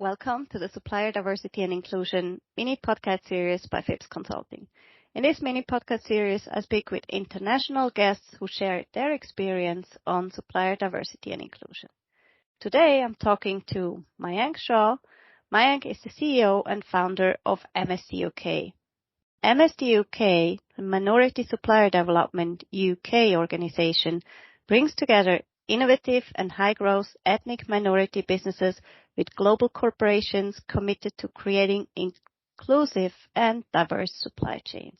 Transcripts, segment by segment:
Welcome to the Supplier Diversity and Inclusion mini podcast series by Fips Consulting. In this mini podcast series, I speak with international guests who share their experience on supplier diversity and inclusion. Today, I'm talking to Mayank Shah. Mayank is the CEO and founder of MSDUK. MSDUK, the Minority Supplier Development UK organization, brings together innovative and high-growth ethnic minority businesses with global corporations committed to creating inclusive and diverse supply chains.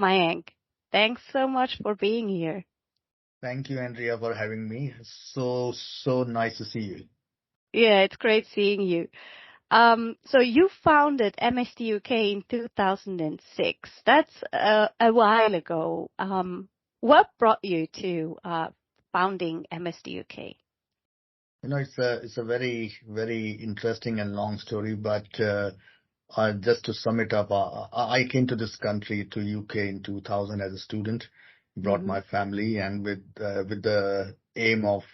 Mayank, thanks so much for being here. Thank you, Andrea, for having me. So nice to see you. Yeah, it's great seeing you. So you founded MSDUK in 2006. That's a while ago. What brought you to founding MSDUK? It's a very, very interesting and long story, but just to sum it up, I came to this country, to UK in 2000 as a student, brought my family, and with the aim of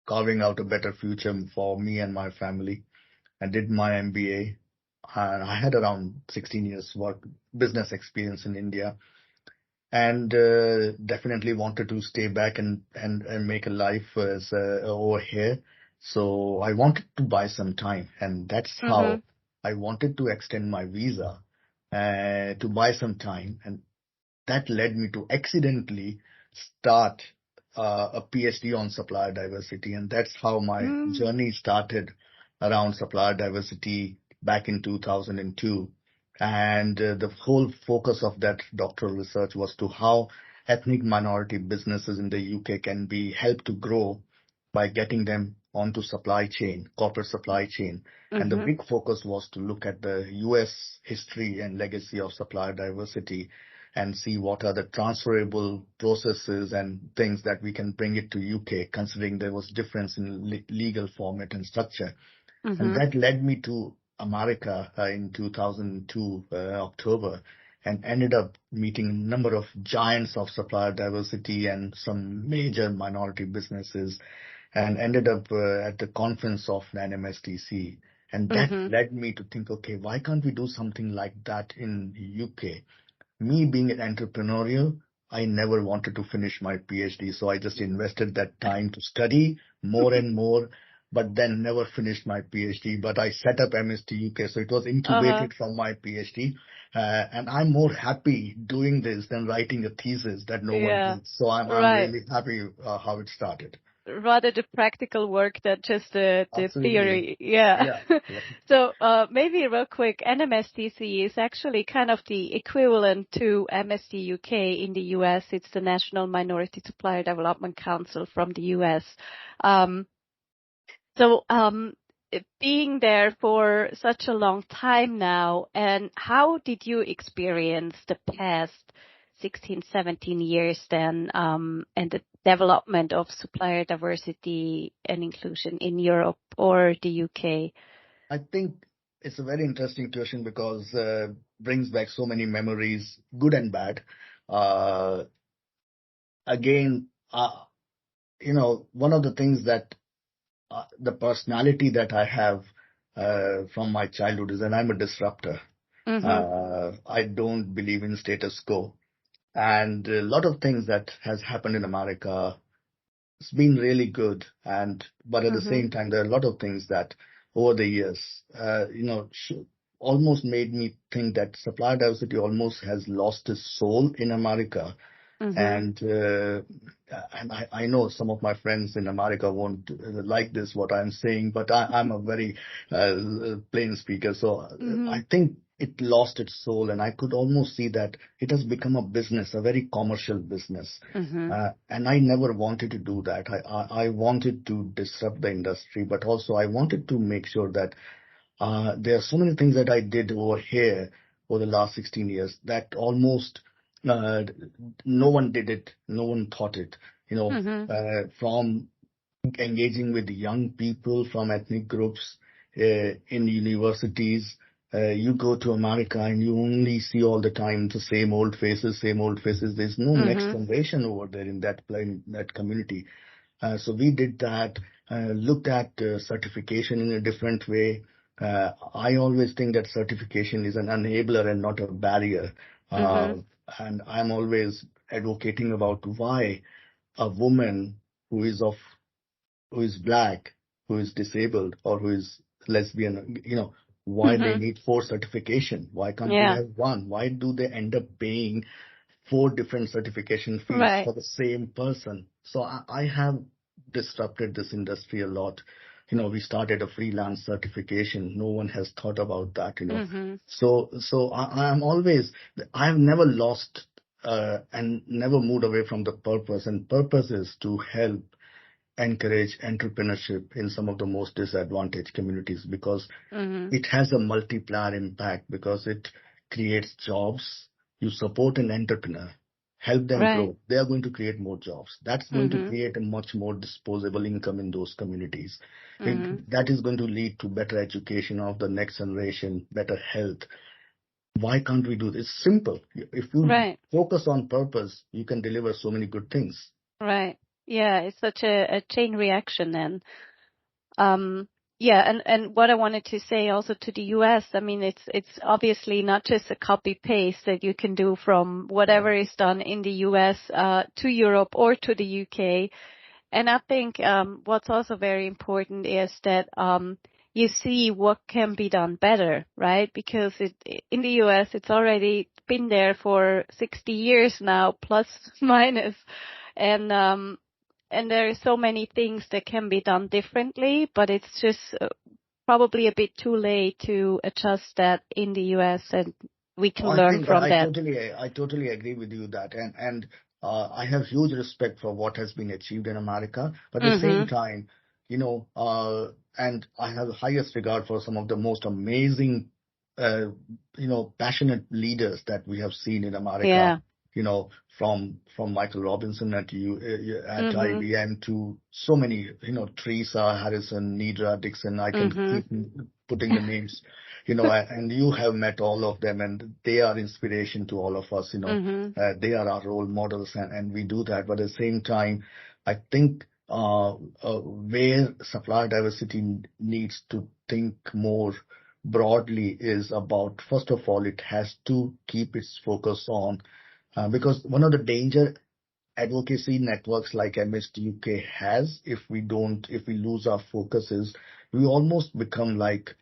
carving out a better future for me and my family. I did my MBA, and I had around 16 years work business experience in India, and definitely wanted to stay back and make a life over here. So I wanted to buy some time, and that's how I wanted to extend my visa to buy some time, and that led me to accidentally start a PhD on supplier diversity, and that's how my journey started around supplier diversity back in 2002. And the whole focus of that doctoral research was to how ethnic minority businesses in the UK can be helped to grow by getting them onto supply chain, corporate supply chain. And the big focus was to look at the US history and legacy of supplier diversity and see what are the transferable processes and things that we can bring it to UK, considering there was difference in legal format and structure. And that led me to America in 2002, October, and ended up meeting a number of giants of supplier diversity and some major minority businesses, and ended up at the conference of NMSDC. And that led me to think, okay, why can't we do something like that in UK? Me being an entrepreneurial, I never wanted to finish my PhD, so I just invested that time to study more and more, but then never finished my PhD. But I set up MST UK, so it was incubated from my PhD. And I'm more happy doing this than writing a thesis that no one did. So I'm really happy how it started. Rather the practical work than just the theory. Yeah. So maybe real quick, NMSDC is actually kind of the equivalent to MSDUK in the US. It's the National Minority Supplier Development Council from the US. So being there for such a long time now, and how did you experience the past 16, 17 years then, and the development of supplier diversity and inclusion in Europe or the UK? I think it's a very interesting question because brings back so many memories, good and bad. Again, one of the things that the personality that I have from my childhood is that I'm a disruptor. I don't believe in status quo. And a lot of things that has happened in America, it's been really good. But at the same time, there are a lot of things that over the years, almost made me think that supplier diversity almost has lost its soul in America. And I know some of my friends in America won't like this, what I'm saying, but I'm a very plain speaker. So I think it lost its soul, and I could almost see that it has become a business, a very commercial business. And I never wanted to do that. I wanted to disrupt the industry, but also I wanted to make sure that there are so many things that I did over here over the last 16 years that almost no one did it, no one thought it, from engaging with young people from ethnic groups in universities. You go to America and you only see all the time the same old faces, same old faces. There's no next generation over there in that community. So we did that, looked at certification in a different way. I always think that certification is an enabler and not a barrier. Mhm. Uh, and I'm always advocating about why a woman who is of who is black, who is disabled, or who is lesbian, why they Mhm. need four certification. Why can't we Yeah. have one? Why do they end up paying four different certification fees Right. for the same person? So I have disrupted this industry a lot. We started a freelance certification. No one has thought about that. Mhm. So I'm always, I've never lost and never moved away from the purpose. And purpose is to help encourage entrepreneurship in some of the most disadvantaged communities, because Mhm. it has a multiplier impact, because it creates jobs. You support an entrepreneur, help them Right. grow. They are going to create more jobs. That's going to Mhm. create a much more disposable income in those communities. Mhm. That is going to lead to better education of the next generation, better health. Why can't we do this? It's simple. If you Right. focus on purpose, you can deliver so many good things. Right. Yeah, it's such a chain reaction then. Um, yeah, and what I wanted to say also to the US, I mean, it's obviously not just a copy paste that you can do from Yeah, whatever is done in the US to Europe or to the UK. And I think what's also very important is that you see what can be done better, right? Because in the US, it's already been there for 60 years now, plus minus, and and there are so many things that can be done differently, but it's just probably a bit too late to adjust that in the US, and we can I learn think from that. I totally agree with you that, and I have huge respect for what has been achieved in America. But at the same Mhm. time, and I have the highest regard for some of the most amazing, uh, passionate leaders that we have seen in America. Yeah. From Michael Robinson at Mhm. IBM to so many, Teresa Harrison, Nidra Dixon. I can Mhm. keep putting the names. And you have met all of them, and they are inspiration to all of us. Mhm. They are our role models, and we do that. But at the same time, I think where supplier diversity needs to think more broadly is about, first of all, it has to keep its focus on, because one of the danger advocacy networks like MSDUK has, if we lose our focus, is we almost become like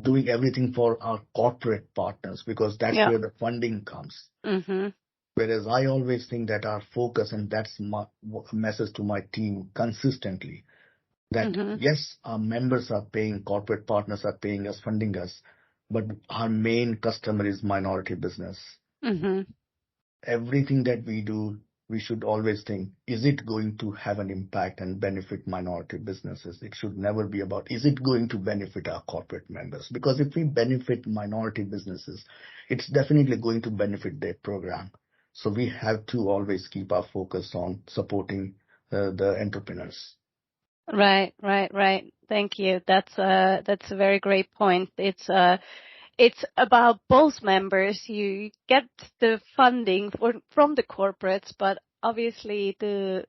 doing everything for our corporate partners, because that's Yeah. where the funding comes. Mhm. Whereas I always think that our focus, and that's my message to my team consistently, that Mhm. yes, our members are paying, corporate partners are paying us, funding us, but our main customer is minority business. Mhm. Everything that we do, we should always think, is it going to have an impact and benefit minority businesses? It should never be about, is it going to benefit our corporate members? Because if we benefit minority businesses, it's definitely going to benefit their program. So we have to always keep our focus on supporting the entrepreneurs. Right, right, right. Thank you. That's a very great point. It's about both members. You get the funding from the corporates, but obviously the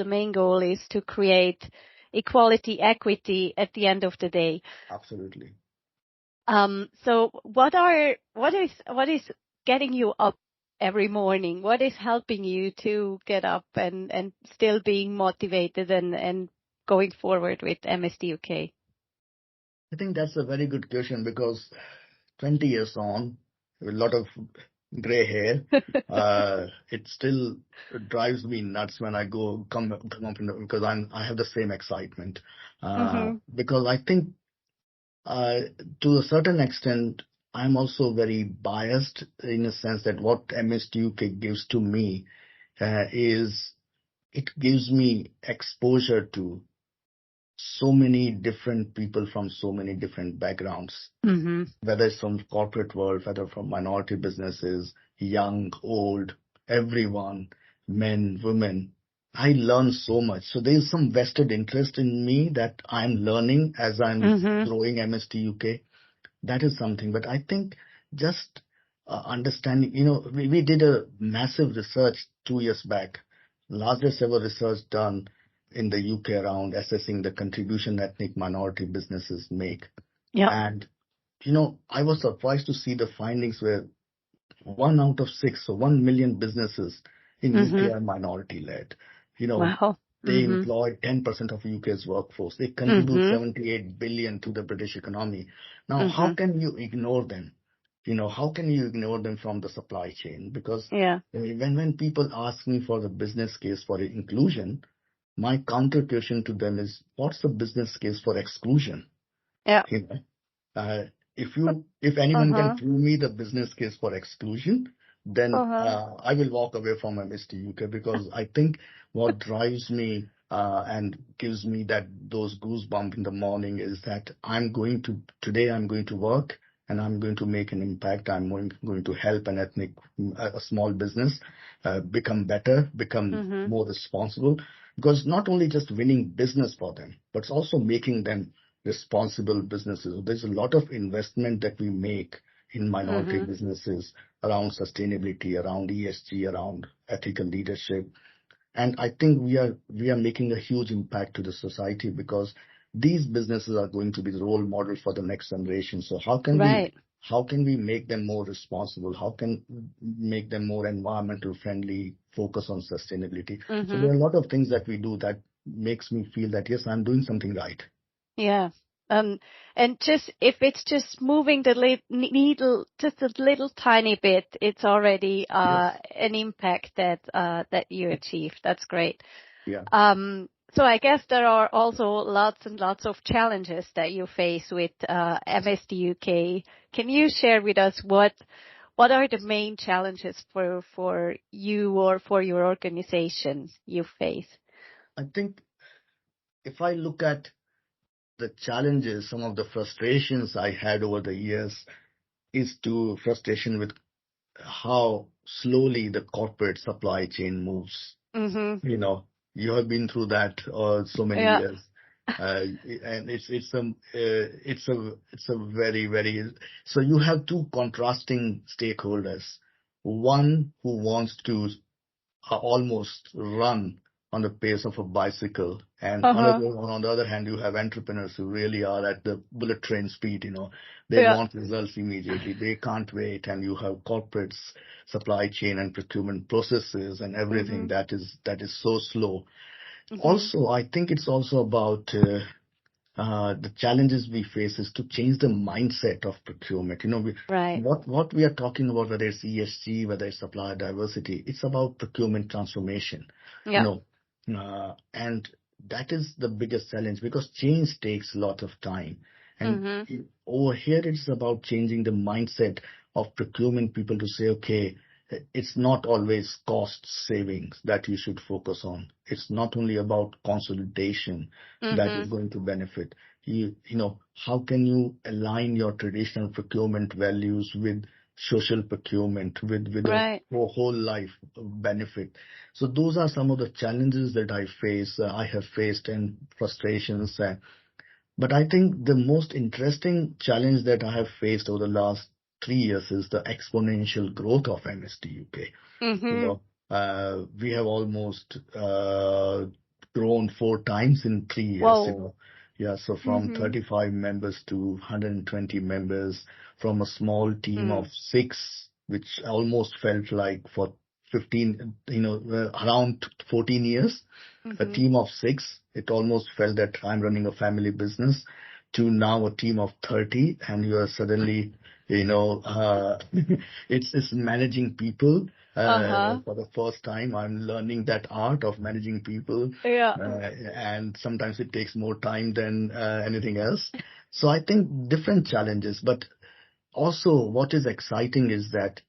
main goal is to create equality, equity at the end of the day. Absolutely. So what is getting you up every morning? What is helping you to get up and still being motivated and going forward with MSDUK? I think that's a very good question, because 20 years on, a lot of gray hair, it still drives me nuts when I come up because I have the same excitement. Mhm. Because I think uh, to a certain extent, I'm also very biased, in a sense that what MSDUK gives to me is, it gives me exposure to so many different people from so many different backgrounds, Mhm. whether it's from corporate world, whether from minority businesses, young, old, everyone, men, women. I learn so much. So there's some vested interest in me that I'm learning as I'm Mhm. growing MST UK. That is something. But I think just understanding, we did a massive research 2 years back, largest ever research done in the UK around assessing the contribution ethnic minority businesses make. Yeah. And, I was surprised to see the findings where 1 out of 6, so 1 million businesses in UK are minority led. Wow. They employ 10% of UK's workforce. They contribute 78 billion to the British economy. Now, how can you ignore them? How can you ignore them from the supply chain? Because when people ask me for the business case for inclusion, my counter question to them is, what's the business case for exclusion? Yeah. If anyone can prove me the business case for exclusion, then I will walk away from MSDUK, because I think what drives me and gives me those goosebumps in the morning is that today I'm going to work and I'm going to make an impact. I'm going to help a small business become better, become more responsible, because not only just winning business for them, but it's also making them responsible businesses. There's a lot of investment that we make in minority businesses around sustainability, around ESG, around ethical leadership. And I think we are making a huge impact to the society, because these businesses are going to be the role model for the next generation. So how can we make them more responsible? How can we make them more environmental friendly, focus on sustainability? So there are a lot of things that we do that makes me feel that, yes, I'm doing something right. Yeah. And if it's just moving the needle just a little tiny bit, it's already an impact that you achieve. That's great. Yeah. So I guess there are also lots and lots of challenges that you face with MSDUK. Can you share with us what are the main challenges for you or for your organization you face? I think if I look at the challenges, some of the frustrations I had over the years is frustration with how slowly the corporate supply chain moves. You have been through that so many years, and it's a very, very. So you have two contrasting stakeholders. One who wants to almost run on the pace of a bicycle, and on the other hand, you have entrepreneurs who really are at the bullet train speed. They want results immediately. They can't wait, and you have corporates, supply chain and procurement processes, and everything that is so slow. Also, I think it's also about the challenges we face is to change the mindset of procurement. What we are talking about, whether it's ESG, whether it's supplier diversity, it's about procurement transformation. And that is the biggest challenge, because change takes a lot of time. And over here, it's about changing the mindset of procurement people to say, okay, it's not always cost savings that you should focus on. It's not only about consolidation that is going to benefit. How can you align your traditional procurement values with social procurement, with a whole life benefit? So those are some of the challenges that I have faced, and frustrations. But I think the most interesting challenge that I have faced over the last 3 years is the exponential growth of MSDUK. We have almost grown 4 times in 3 years. Whoa. So from 35 members to 120 members, from a small team of 6, which almost felt like for 15, around 14 years, a team of 6, it almost felt that I'm running a family business, to now a team of 30, and you are suddenly, it's managing people. For the first time, I'm learning that art of managing people. And sometimes it takes more time than anything else. So I think different challenges, but also what is exciting is that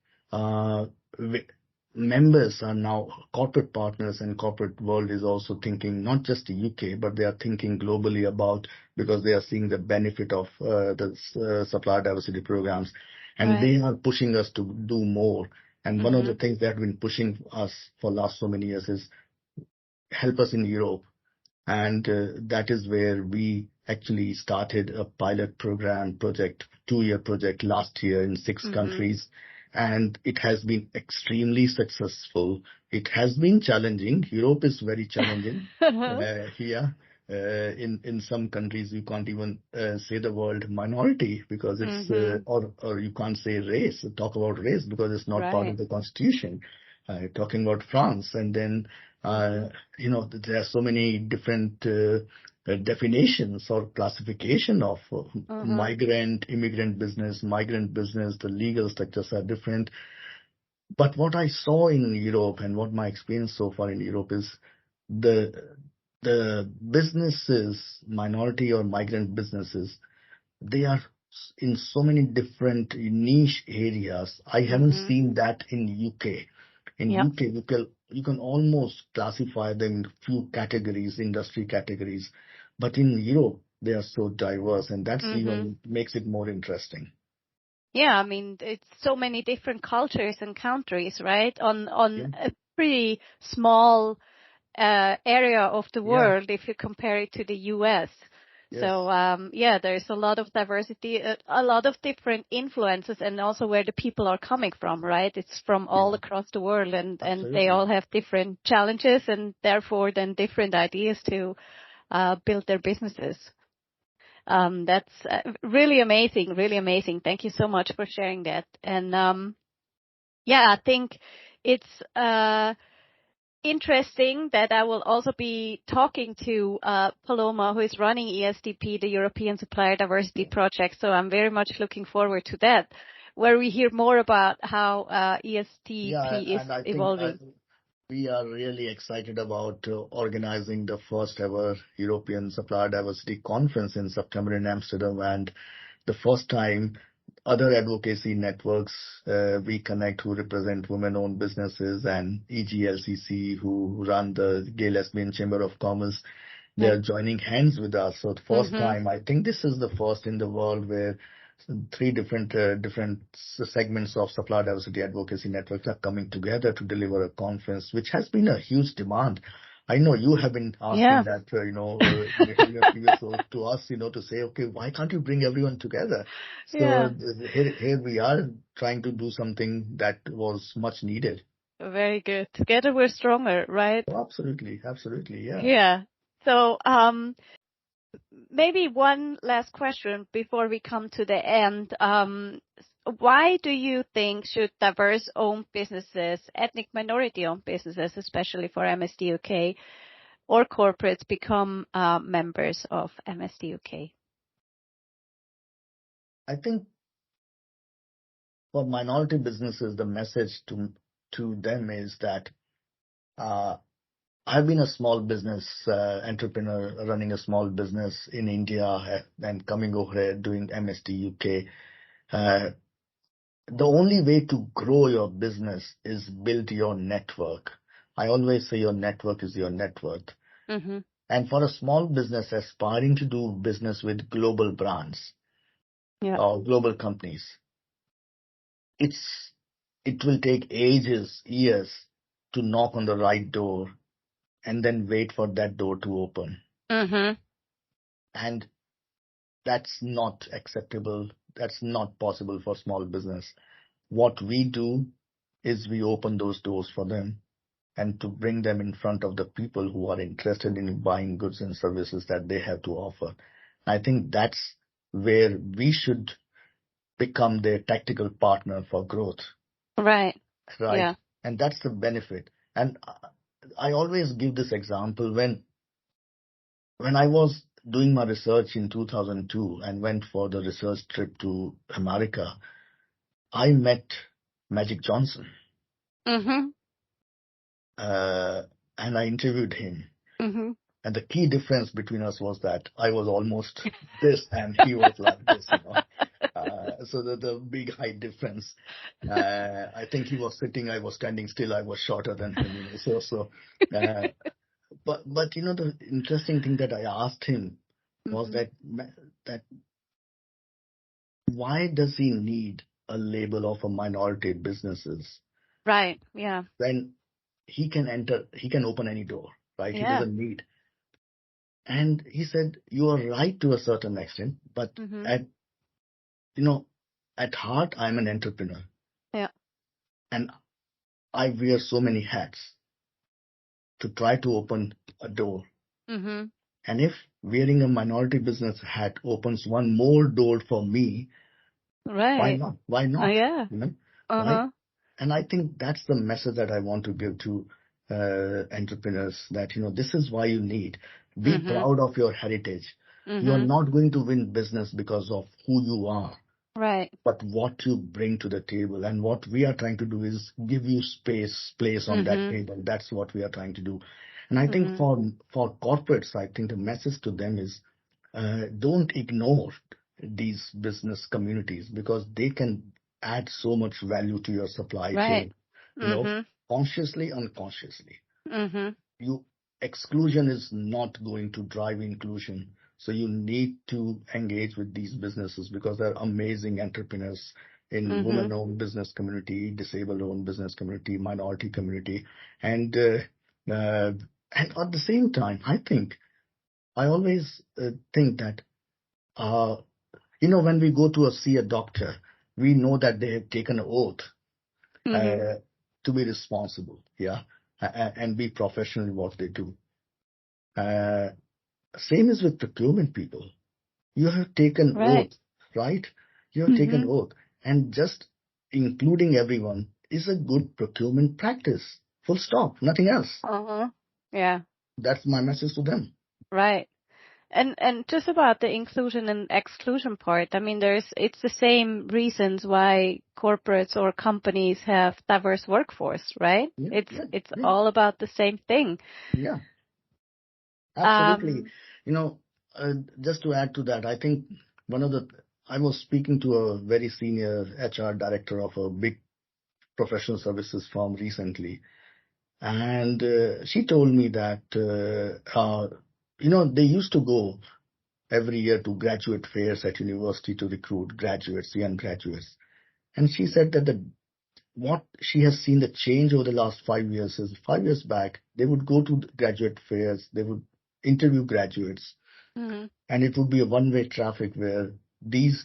members are now corporate partners, and corporate world is also thinking not just the UK, but they are thinking globally about, because they are seeing the benefit of the supplier diversity programs, and they are pushing us to do more. And one of the things they have been pushing us for last so many years is help us in Europe. And that is where we actually started a pilot program project, 2-year project last year in 6 countries. and it has been extremely successful. It has been challenging. Europe is very challenging. Here, in some countries, you can't even say the word minority because it's or you can't say race. Talk about race because it's not part of Right. the constitution. Talking about France, and then there are so many different definitions or classification of migrant, immigrant business, migrant business. The legal structures are different. But what I saw in Europe and what my experience so far in Europe is the businesses, minority or migrant businesses, they are in so many different niche areas. I haven't seen that in UK. In Yep. UK, you can almost classify them in few categories, industry categories. But in Europe, they are so diverse, and that's even makes it more interesting. Yeah, I mean, it's so many different cultures and countries, right? On a pretty small area of the world if you compare it to the US. Yes. So, there's a lot of diversity, a lot of different influences, and also where the people are coming from, right? It's from all across the world, and they all have different challenges and therefore then different ideas to build their businesses. That's really amazing, really amazing. Thank you so much for sharing that. And I think it's interesting that I will also be talking to Paloma, who is running ESDP, the European Supplier Diversity Project. So I'm very much looking forward to that, where we hear more about how ESDP is evolving. We are really excited about organizing the first ever European Supplier Diversity Conference in September in Amsterdam, and the first time other advocacy networks we connect who represent women-owned businesses, and EGLCC who run the Gay Lesbian Chamber of Commerce. They are joining hands with us. So the first time, I think this is the first in the world where three different segments of supplier diversity advocacy networks are coming together to deliver a conference, which has been a huge demand. I know you have been asking that, to us, to say, okay, why can't you bring everyone together? So here we are trying to do something that was much needed. Very good. Together we're stronger, right? Oh, absolutely, yeah. Yeah. So maybe one last question before we come to the end. Why do you think should diverse-owned businesses, ethnic minority-owned businesses, especially for MSDUK, or corporates become members of MSDUK? I think for minority businesses, the message to them is that I've been a small business entrepreneur running a small business in India and coming over here doing MSDUK. The only way to grow your business is build your network. I always say your network is your net worth. And for a small business aspiring to do business with global brands or global companies, it will take ages, years to knock on the right door and then wait for that door to open. And that's not acceptable. That's not possible for small business. What we do is we open those doors for them and to bring them in front of the people who are interested in buying goods and services that they have to offer. I think that's where we should become their tactical partner for growth. Right. Yeah. And that's the benefit. And I always give this example when I was doing my research in 2002 and went for the research trip to America, I met Magic Johnson. And I interviewed him. And the key difference between us was that I was almost this and he was like this, So the big height difference. I think he was sitting, I was standing still, I was shorter than him. But the interesting thing that I asked him was that why does he need a label of a minority businesses? Right. Yeah. When he can open any door, right? Yeah. He doesn't need. And he said, you are right to a certain extent, but at heart, I'm an entrepreneur. Yeah. And I wear so many hats to try to open a door. Mm-hmm. And if wearing a minority business hat opens one more door for me, why Right. not? Why Oh, not? yeah. You know, why? Uh-huh. And I think that's the message that I want to give to entrepreneurs, that, this is why you need. Be Mm-hmm. proud of your heritage. You are Mm-hmm. not going to win business because of who you are, Right. but what you bring to the table. And what we are trying to do is give you place on that Mm-hmm. table. That's what we are trying to do. And I think Mm-hmm. for corporates, I think the message to them is, don't ignore these business communities, because they can add so much value to your supply Right. chain, Mm-hmm. consciously, unconsciously. Mm-hmm. You Exclusion is not going to drive inclusion. So you need to engage with these businesses, because they're amazing entrepreneurs in Mm-hmm. women-owned business community, disabled-owned business community, minority community, and and at the same time, I always think that uh, when we go to see a doctor, we know that they have taken an oath Mm-hmm. uh, to be responsible, yeah, and be professional in what they do. Uh, Same is with procurement people. You have taken Right. oath, right? You have taken Mm-hmm. oath, and just including everyone is a good procurement practice. Full stop, nothing else. Uh-huh. Yeah. That's my message to them. Right. And just about the inclusion and exclusion part, I mean, it's the same reasons why corporates or companies have diverse workforce, right? Yeah, yeah, It's yeah, all about the same thing. yeah. Absolutely. Um, You know, just to add to that, I think I was speaking to a very senior HR director of a big professional services firm recently, and she told me that, they used to go every year to graduate fairs at university to recruit graduates, young graduates. And she said that what she has seen the change over the last 5 years is, 5 years back, they would go to the graduate fairs, they would interview graduates, mhm. and it would be a one-way traffic where these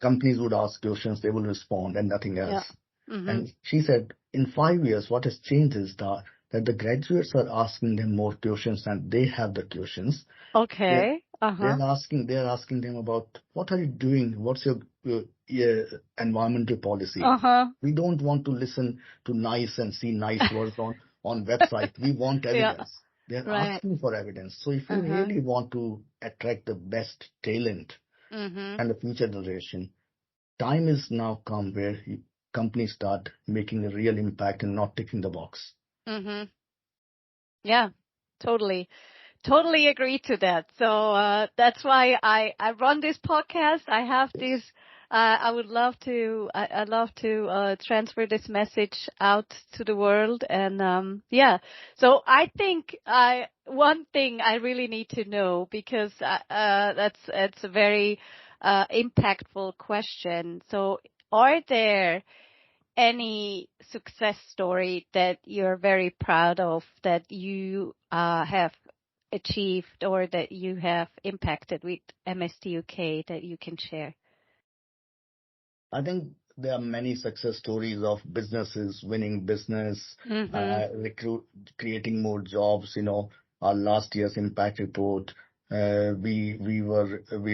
companies would ask questions, they will respond, and nothing Yeah. else. Mhm. And she said, in 5 years, what has changed is that the graduates are asking them more questions, and they have the questions. They're, Okay. Uh-huh. they're asking them about, what are you doing? What's your environmental policy? Uh-huh. We don't want to listen to nice and see nice words on website. We want Yeah. evidence. They're Right. asking for evidence. So if you Uh-huh. really want to attract the best talent Mhm. and the future generation, time is now come where companies start making a real impact and not ticking the box. Mhm. Yeah. Totally. Totally agree to that. So that's why I run this podcast. I have this. I would love to. I love to transfer this message out to the world. And yeah. So I think one thing I really need to know, because that's a very impactful question. So are there any success story that you're very proud of, that you have achieved or that you have impacted with MSDUK, that you can share? I think there are many success stories of businesses winning business, Mhm. recruit, creating more jobs. Our last year's impact report, we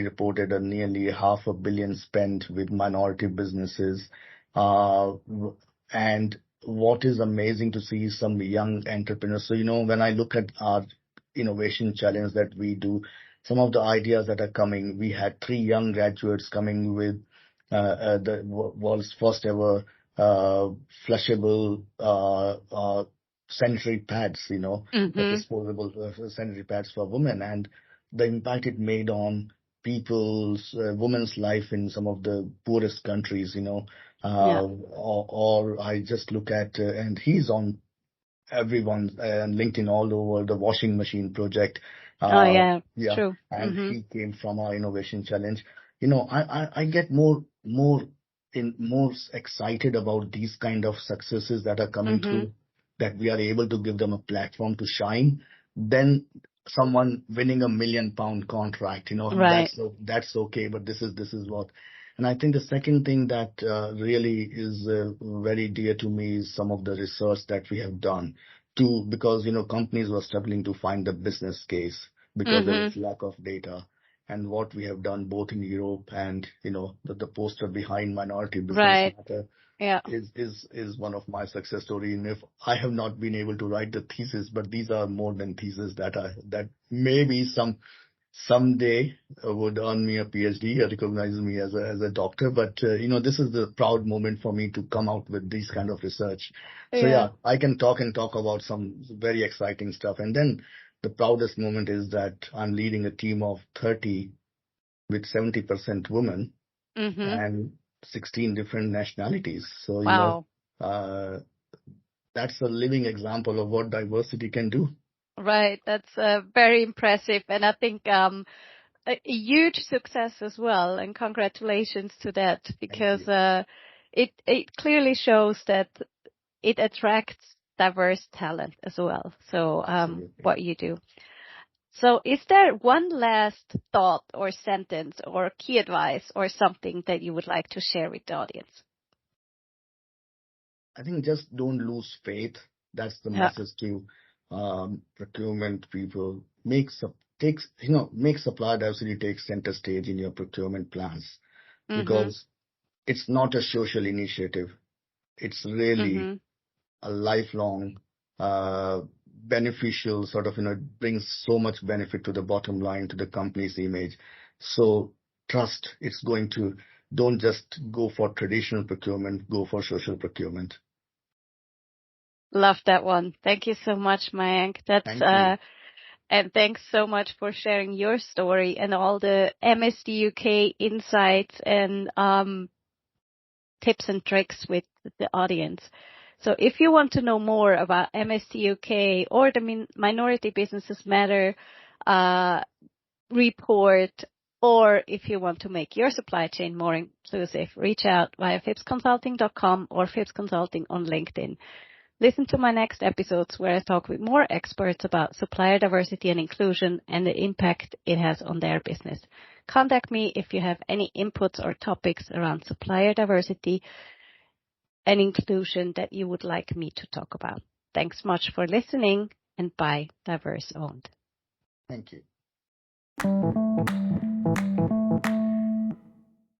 reported a nearly $500 million spent with minority businesses, and what is amazing to see is some young entrepreneurs. So when I look at our innovation challenge that we do, some of the ideas that are coming, we had 3 young graduates coming with the world's first ever uh, flushable sanitary pads, the Mhm. disposable sanitary pads for women, and the impact it made on women's life in some of the poorest countries, Yeah. or I just look at, and he's on everyone and LinkedIn all over, the washing machine project. Oh yeah, it's Yeah, true. and Mhm. he came from our innovation challenge. I get more excited about these kind of successes that are coming Mhm. through, that we are able to give them a platform to shine, than someone winning £1 million contract. Right. That's okay, but this is what. And I think the second thing that really is very dear to me is some of the research that we have done too, because, companies were struggling to find the business case because there was lack of data. And what we have done both in Europe and, the poster behind Minority Business Right. Matter Yeah. is one of my success story. And if I have not been able to write the thesis, but these are more than thesis that maybe someday would earn me a PhD or recognize me as a doctor. But this is the proud moment for me to come out with this kind of research. So Yeah. I can talk about some very exciting stuff. And then the proudest moment is that I'm leading a team of 30 with 70% women and 16 different nationalities. So, Wow. that's a living example of what diversity can do. Right. That's very impressive. And I think a huge success as well. And congratulations to that, because it clearly shows that it attracts diverse talent as well. So what you do. So is there one last thought or sentence or key advice or something that you would like to share with the audience? I think just don't lose faith. That's the message to procurement people. Make supplier diversity take center stage in your procurement plans, because it's not a social initiative. It's really a lifelong beneficial sort of, brings so much benefit to the bottom line, to the company's image. So trust don't just go for traditional procurement, go for social procurement. Love that one. Thank you so much, Mayank. Thank you. And thanks so much for sharing your story and all the MSDUK insights and tips and tricks with the audience. So if you want to know more about MSDUK or the Minority Businesses Matter report, or if you want to make your supply chain more inclusive, reach out via fipsconsulting.com or Fips Consulting on LinkedIn. Listen to my next episodes where I talk with more experts about supplier diversity and inclusion and the impact it has on their business. Contact me if you have any inputs or topics around supplier diversity and inclusion that you would like me to talk about. Thanks much for listening, and bye, Diverse Owned. Thank you.